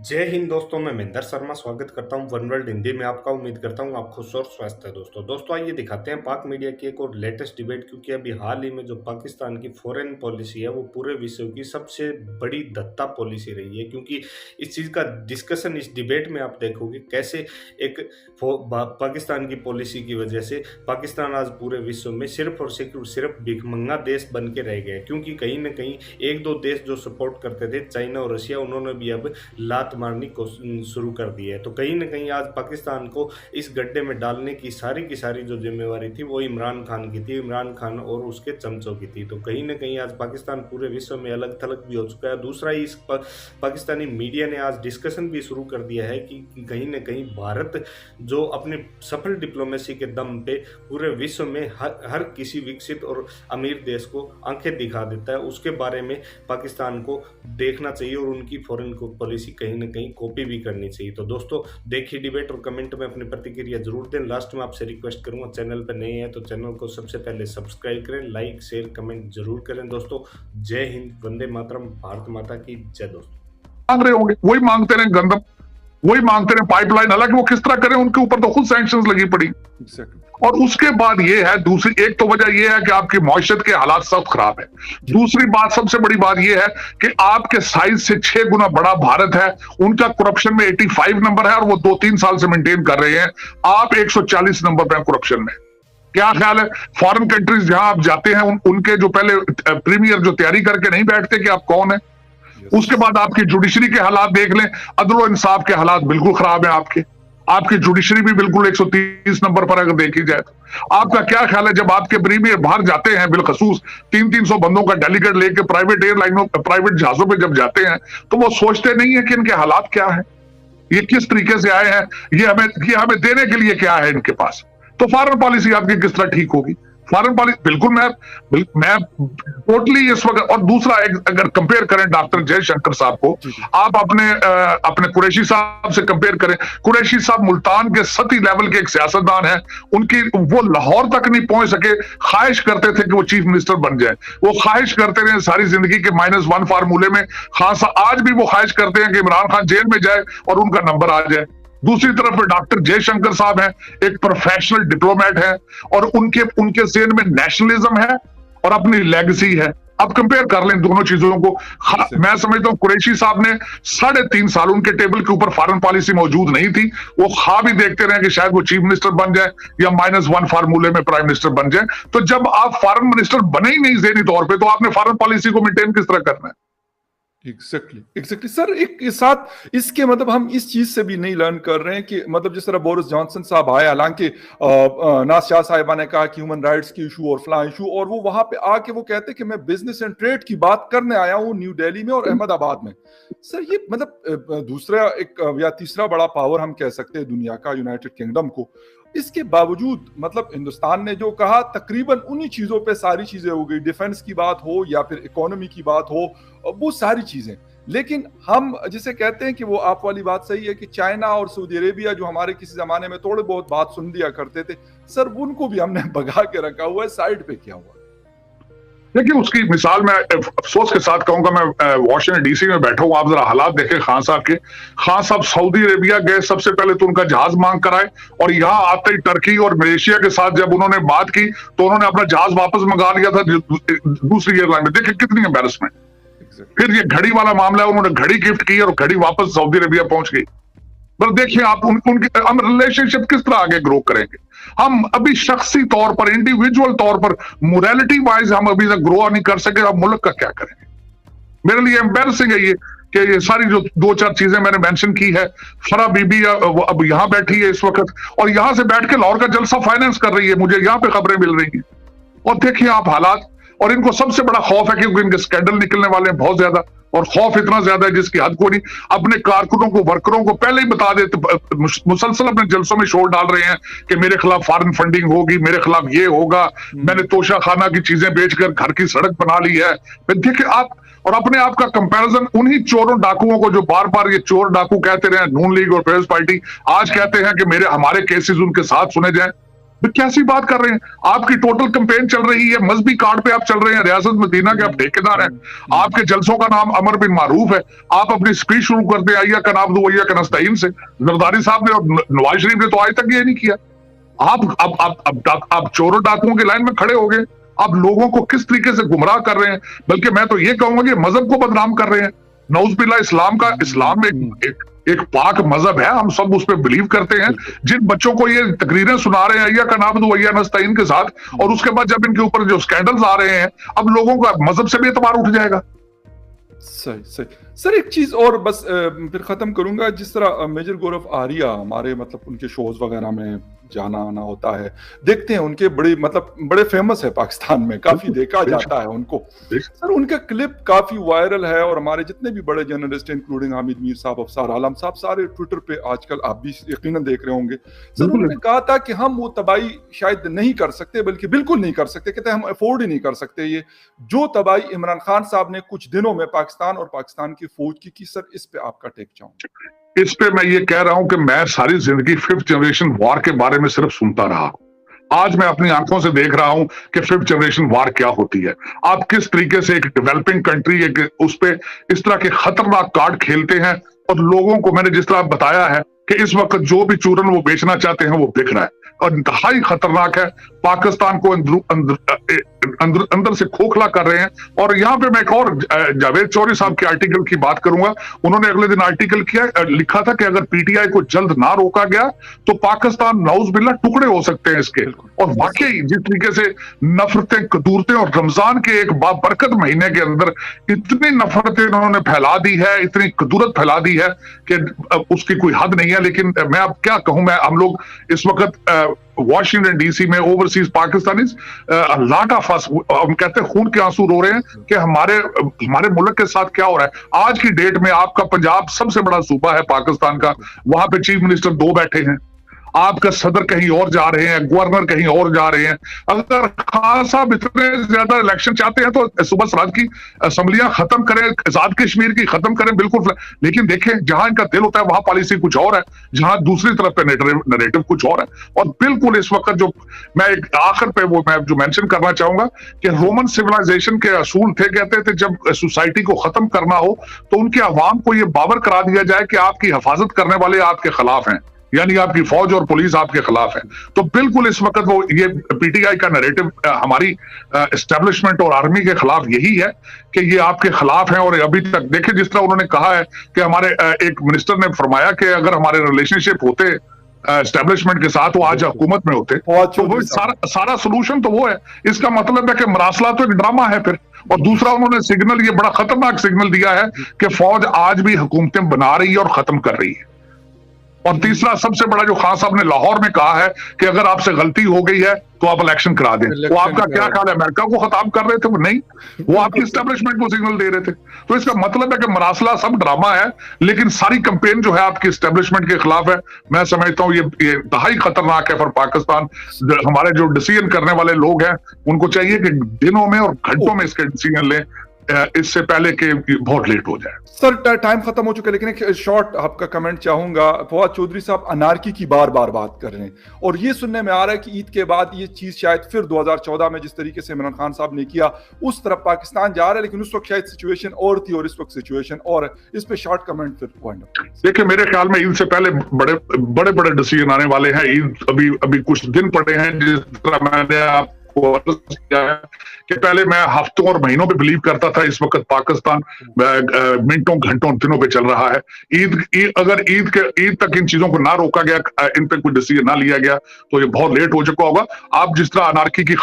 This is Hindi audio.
जय हिंद दोस्तों, मैं महेंद्र शर्मा स्वागत करता हूं वन वर्ल्ड हिंदी में आपका। उम्मीद करता हूं आप खुश और स्वस्थ है। दोस्तों आइए दिखाते हैं पाक मीडिया की एक और लेटेस्ट डिबेट, क्योंकि अभी हाल ही में जो पाकिस्तान की फॉरेन पॉलिसी है वो पूरे विश्व की सबसे बड़ी धत्ता पॉलिसी रही है। क्योंकि इस चीज़ का डिस्कशन इस डिबेट में आप देखोगे कैसे एक पाकिस्तान की पॉलिसी की वजह से पाकिस्तान आज पूरे विश्व में सिर्फ और सिर्फ भिखमंगा देश बन के रह गए। क्योंकि कहीं ना कहीं एक दो देश जो सपोर्ट करते थे, चाइना और रशिया, उन्होंने भी अब लात मारनी को शुरू कर दी है। तो कहीं ना कहीं आज पाकिस्तान को इस गड्ढे में डालने की सारी जो जिम्मेवारी थी वो इमरान खान की थी, इमरान खान और उसके चमचों की थी। तो कहीं ना कहीं आज पाकिस्तान पूरे विश्व में अलग थलग भी हो चुका है। दूसरा ही पाकिस्तानी मीडिया ने आज डिस्कशन भी शुरू कर दिया है कि कहीं ना कहीं भारत जो अपने सफल डिप्लोमेसी के दम पे पूरे विश्व में हर किसी विकसित और अमीर देश को आंखें दिखा देता है, उसके बारे में पाकिस्तान को देखना चाहिए और उनकी फॉरेन पॉलिसी कहीं ना कहीं कॉपी भी करनी चाहिए। तो दोस्तों देखिए डिबेट और कमेंट में अपनी प्रतिक्रिया जरूर दें। लास्ट में आपसे रिक्वेस्ट करूंगा, चैनल पर नए हैं तो चैनल को सबसे पहले सब्सक्राइब करें, लाइक शेयर कमेंट जरूर करें। दोस्तों जय हिंद, वंदे मातरम, भारत माता की जय। दोस्तों मांग रहे होंगे, वही मांगते रहे गंदम, वही मांगते रहे पाइपलाइन। हालांकि वो किस तरह करें, उनके ऊपर तो खुद सैंक्शंस लगी पड़ी। और उसके बाद ये है, दूसरी एक तो वजह ये है कि आपकी मौशत के हालात सब खराब है। दूसरी बात, सबसे बड़ी बात ये है कि आपके साइज से 6 गुना बड़ा भारत है, उनका करप्शन में 85 नंबर है और वो 2-3 साल से मेंटेन कर रहे हैं। आप 140 नंबर पे करप्शन में। क्या ख्याल है, फॉरेन कंट्रीज जहां आप जाते हैं उनके जो पहले प्रीमियर जो तैयारी करके नहीं बैठते कि आप कौन है, उसके बाद आपकी जुडिशरी के हालात देख लें, अदल और इंसाफ के हालात बिल्कुल खराब है। आपकी जुडिशरी भी बिल्कुल 130 नंबर पर अगर देखी जाए तो आपका क्या ख्याल है, जब आपके प्रीमियर बाहर जाते हैं बिलखसूस 300-300 बंदों का डेलीगेट लेके प्राइवेट एयरलाइनों प्राइवेट जहाजों पे जब जाते हैं, तो वो सोचते नहीं है कि इनके हालात क्या है, ये किस तरीके से आए हैं, ये हमें देने के लिए क्या है इनके पास। तो फॉरेन पॉलिसी आपकी किस तरह ठीक होगी? फॉरेन पॉलिसी बिल्कुल मैं टोटली इस वक्त। और दूसरा, अगर कंपेयर करें डॉक्टर जयशंकर साहब को, आप अपने कुरैशी साहब से कंपेयर करें। कुरैशी साहब मुल्तान के सती लेवल के एक सियासतदान हैं, उनकी वो लाहौर तक नहीं पहुंच सके, ख्वाहिश करते थे कि वो चीफ मिनिस्टर बन जाए, वो ख्वाहिश करते रहे सारी जिंदगी के -1 फार्मूले में। खासा आज भी वो ख्वाहिश करते हैं कि इमरान खान जेल में जाए और उनका नंबर आ जाए। दूसरी तरफ डॉक्टर जयशंकर साहब हैं, एक प्रोफेशनल डिप्लोमेट है और उनके ज़हन में नेशनलिज्म है और अपनी लेगेसी है। अब कंपेयर कर लें दोनों चीजों को। मैं समझता हूं कुरैशी साहब ने 3.5 साल उनके टेबल के ऊपर फॉरेन पॉलिसी मौजूद नहीं थी। वो ख्वाब ही देखते रहे कि शायद वो चीफ मिनिस्टर बन जाए या -1 फार्मूले में प्राइम मिनिस्टर बन जाए। तो जब आप फॉरेन मिनिस्टर बने ही नहीं ज़हनी तौर पे, तो आपने फॉरेन पॉलिसी को मेंटेन किस तरह करना है? Exactly sir. एक साथ इसके मतलब हम इस चीज से भी नहीं लर्न कर रहे हैं कि मतलब जिस तरह बोरिस जॉनसन साहब आए, हालांकि नाज शाह साहिबा ने कहा कि ह्यूमन राइट्स की इशू और फला इशू, और वो वहां पे आके वो कहते कि मैं बिजनेस एंड ट्रेड की बात करने आया हूं न्यू दिल्ली में और अहमदाबाद में। सर ये मतलब दूसरा एक या तीसरा बड़ा पावर हम कह सकते हैं दुनिया का, यूनाइटेड किंगडम को। इसके बावजूद मतलब हिंदुस्तान ने जो कहा तकरीबन उन्हीं चीजों पे सारी चीजें हो गई, डिफेंस की बात हो या फिर इकोनॉमी की बात हो, वो सारी चीजें। लेकिन हम जिसे कहते हैं कि वो आप वाली बात सही है कि चाइना और सऊदी अरेबिया जो हमारे किसी जमाने में थोड़े बहुत बात सुन लिया करते थे, सर उनको भी हमने भगा के रखा हुआ है, साइड पे किया हुआ है। देखिए उसकी मिसाल मैं अफसोस के साथ कहूंगा, मैं वॉशिंगटन डीसी में बैठा हूं, आप जरा हालात देखें खान साहब के। खान साहब सऊदी अरेबिया गए, सबसे पहले तो उनका जहाज मांग कराए और यहाँ आते ही टर्की और मलेशिया के साथ जब उन्होंने बात की तो उन्होंने अपना जहाज वापस मंगा लिया था दूसरी एयरलाइन में। देखिए कितनी एम्बैरेसमेंट। फिर ये घड़ी वाला मामला है, उन्होंने घड़ी गिफ्ट की और घड़ी वापस सऊदी अरेबिया पहुंच गई। पर देखिए आप उनके हम रिलेशनशिप किस तरह आगे ग्रो करेंगे। हम अभी शख्सी तौर पर, इंडिविजुअल तौर पर, मोरालिटी वाइज हम अभी तक ग्रो नहीं कर सके। अब मुल्क का क्या करेंगे? मेरे लिए एम्बैरेसिंग है ये कि ये सारी जो 2-4 चीजें मैंने मेंशन की है। फरा बीबी अब यहाँ बैठी है इस वक्त और यहां से बैठ के लाहौर का जलसा फाइनेंस कर रही है, मुझे यहाँ पे खबरें मिल रही हैं। और देखिए आप हालात, और इनको सबसे बड़ा खौफ है क्योंकि इनके स्कैंडल निकलने वाले हैं बहुत ज्यादा, और खौफ इतना ज्यादा है जिसकी हद को नहीं। अपने कारकुनों को, वर्करों को पहले ही बता देते, मुसलसल अपने जलसों में शोर डाल रहे हैं कि मेरे खिलाफ फॉरेन फंडिंग होगी, मेरे खिलाफ ये होगा, मैंने तोशा खाना की चीजें बेचकर घर की सड़क बना ली है। देखिए आप, और अपने आप का कंपैरिजन उन्हीं चोरों डाकुओं को जो बार बार ये चोर डाकू कहते रहे, नून लीग और पीपल्स पार्टी, आज कहते हैं कि हमारे केसेस उनके साथ सुने जाएं। तो कैसी बात कर रहे हैं? आपकी टोटल कैंपेन चल रही है, मजहबी कार्ड पे आप चल रहे हैं, रियासत मदीना के आप ठेकेदार हैं, आपके जलसों का नाम अमर बिन मारूफ है, आप अपनी स्पीच शुरू करते हैं अय्या कनाबदु वय्या कनस्तईन से। जरदारी साहब ने और नवाज शरीफ ने तो आज तक ये नहीं किया। आप चोरों डाकुओं की लाइन में खड़े हो गए, आप लोगों को किस तरीके से गुमराह कर रहे हैं, बल्कि मैं तो ये कहूंगा कि मजहब को बदनाम कर रहे हैं। नौजुबिल्लाह, इस्लाम एक पाक मजहब है, हम सब उस पर बिलीव करते हैं। जिन बच्चों को ये तकरीरें सुना रहे हैं अय्या कनाबदु वय्या नस्तईन के साथ, और उसके बाद जब इनके ऊपर जो स्कैंडल्स आ रहे हैं, अब लोगों का मजहब से भी एतबार उठ जाएगा। सही सही सर, एक चीज और बस फिर खत्म करूंगा। जिस तरह मेजर गौरव आर्या हमारे मतलब उनके शोज वगैरह में जाना आना होता है, देखते हैं उनके बड़े फेमस है पाकिस्तान में, काफी देखा जाता है उनको। सर उनका क्लिप काफी वायरल है और हमारे जितने भी बड़े जर्नलिस्ट इंक्लूडिंग हामिद मीर साहब, अफसार आलम साहब, सारे ट्विटर पे आजकल आप भी यकीनन देख रहे होंगे। सर उन्होंने कहा था कि हम वो तबाही शायद नहीं कर सकते, बल्कि बिल्कुल नहीं कर सकते, कहते हम अफोर्ड ही नहीं कर सकते ये जो तबाही इमरान खान साहब ने कुछ दिनों में पाकिस्तान और पाकिस्तान की फौज की। सर इस पे आपका टेक चाहूंगा। इस पे मैं ये कह रहा हूं कि मैं सारी जिंदगी 5th जनरेशन वॉर के बारे में सिर्फ सुनता रहा। आज मैं अपनी आंखों से देख रहा हूं कि 5th जनरेशन वॉर क्या होती है। आप किस तरीके से एक डेवलपिंग कंट्री उस पे इस तरह के खतरनाक कार्ड खेलते हैं, और लोगों को मैंने जिस तरह बताया है कि इस वक्त जो भी चूरन वो बेचना चाहते हैं वो बिक रहा है, और इंतहाई खतरनाक है। पाकिस्तान को अंदर से खोखला कर रहे हैं। और यहाँ पे मैं एक और जावेद चौधरी साहब के आर्टिकल की बात करूंगा। उन्होंने अगले दिन आर्टिकल लिखा था कि अगर पीटीआई को जल्द ना रोका गया तो पाकिस्तान नाउज़ुबिल्लाह टुकड़े हो सकते हैं इसके। और वाकई जिस तरीके से नफरतें, कदूरतें, और रमजान के एक बाबरकत महीने के अंदर इतनी नफरतें इन्होंने फैला दी है, इतनी कदूरत फैला दी है कि उसकी कोई हद नहीं है। लेकिन मैं अब क्या कहूं, हम लोग इस वक्त वॉशिंगटन डीसी में overseas Pakistani lot of us, हम कहते हैं खून के आंसू रो रहे हैं कि हमारे मुल्क के साथ क्या हो रहा है। आज की डेट में आपका पंजाब सबसे बड़ा सूबा है पाकिस्तान का, वहां पे चीफ मिनिस्टर 2 बैठे हैं, आपका सदर कहीं और जा रहे हैं, गवर्नर कहीं और जा रहे हैं। अगर खान साहब इतने ज्यादा इलेक्शन चाहते हैं तो सुबह सराज की असम्बलियां खत्म करें, आजाद कश्मीर की खत्म करें, बिल्कुल। लेकिन देखें, जहां इनका दिल होता है वहां पॉलिसी कुछ और है, जहां दूसरी तरफ पे नरेटिव कुछ और है। और बिल्कुल इस वक्त जो मैं एक आखिर पे वो मैं जो मेंशन करना चाहूंगा कि रोमन सिविलाइजेशन के असूल थे, कहते थे जब सोसाइटी को खत्म करना हो तो उनके अवाम को ये बावर करा दिया जाए कि आपकी हिफाजत करने वाले आपके खिलाफ हैं, यानी आपकी फौज और पुलिस आपके खिलाफ है। तो बिल्कुल इस वक्त वो ये पीटीआई का नैरेटिव हमारी एस्टेब्लिशमेंट और आर्मी के खिलाफ यही है कि ये आपके खिलाफ है। और अभी तक देखिए, जिस तरह उन्होंने कहा है कि हमारे एक मिनिस्टर ने फरमाया कि अगर हमारे रिलेशनशिप होते एस्टेब्लिशमेंट के साथ, वो आज हुकूमत में होते, तो वो सारा सोल्यूशन तो वो है। इसका मतलब है कि मरासला तो एक ड्रामा है फिर। और दूसरा उन्होंने सिग्नल, ये बड़ा खतरनाक सिग्नल दिया है कि फौज आज भी हुकूमतें बना रही है और खत्म कर रही है। और तीसरा सबसे बड़ा जो खान साहब ने लाहौर में कहा है कि अगर आपसे गलती हो गई है तो आप इलेक्शन करा दें। वो आपका क्या ख्याल है, अमेरिका को खत्म कर रहे थे वो? नहीं, वो आपकी एस्टेब्लिशमेंट को सिग्नल दे रहे थे। तो इसका मतलब है कि मरासला सब ड्रामा है, लेकिन सारी कैंपेन जो है आपकी एस्टेब्लिशमेंट के खिलाफ है। मैं समझता हूँ ये इंतहाई खतरनाक है फॉर पाकिस्तान। हमारे जो डिसीजन करने वाले लोग हैं उनको चाहिए कि दिनों में और घंटों में इसके डिसीजन लें, इससे पहले कि बहुत लेट हो जाए। सर टाइम खत्म हो चुका है, लेकिन एक शॉर्ट आपका कमेंट चाहूंगा। फवाद चौधरी साहब अनारकी की बार बात कर रहे हैं, और ये सुनने में आ रहा है कि ईद के बाद ये चीज शायद फिर 2014 में जिस तरीके से इमरान खान साहब ने किया उस तरफ पाकिस्तान जा रहा है, लेकिन उस वक्त शायद सिचुएशन और थी और इस वक्त सिचुएशन और है। इस पे शॉर्ट कमेंट फिर पॉइंट। देखिए, मेरे ख्याल में ईद से पहले बड़े डिसीजन आने वाले हैं। ईद अभी कुछ दिन पड़े हैं। जिस तरह मैंने आपको किया है कि पहले मैं हफ्तों और महीनों पे बिलीव करता था, इस वक्त पाकिस्तान मिनटों, घंटों, दिनों पे चल रहा है। अगर ईद तक इन चीजों को ना रोका गया, इन पे कोई डिसीजन ना लिया गया, तो ये बहुत लेट हो चुका होगा। आप जिस तरह अनारकी की